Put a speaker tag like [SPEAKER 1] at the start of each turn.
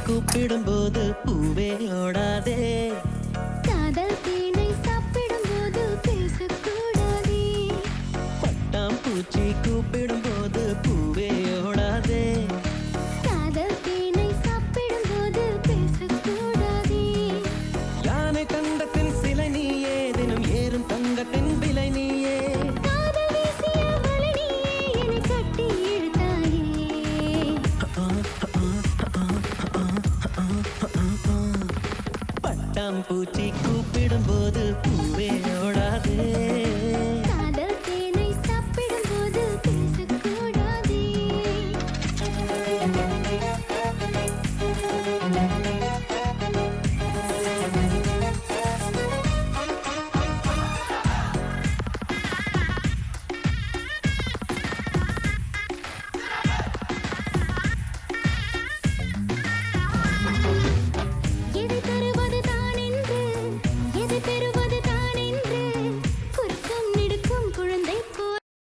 [SPEAKER 1] கூப்பிடும்போது பூவே ஓடாதே.
[SPEAKER 2] காதல் தேனை சாப்பிடும்போது பேசக்கூடாதே.
[SPEAKER 1] பட்டாம்பூச்சி கூப்பிடும்போது பூவே ஓடாதே.
[SPEAKER 2] காதல் தேனை சாப்பிடும்போது பேசக்கூடாதே.
[SPEAKER 1] யானை தங்கத்தின் சிலை நீயே, தினம் ஏறும் தங்கத்தின் விலை நீயே.
[SPEAKER 2] காதல் வீசிய வலை நீயே, என்னை கட்டி இழுத்தாயே.
[SPEAKER 1] பட்டாம்பூச்சி கூப்பிடும்போது பூவே ஓடாதே.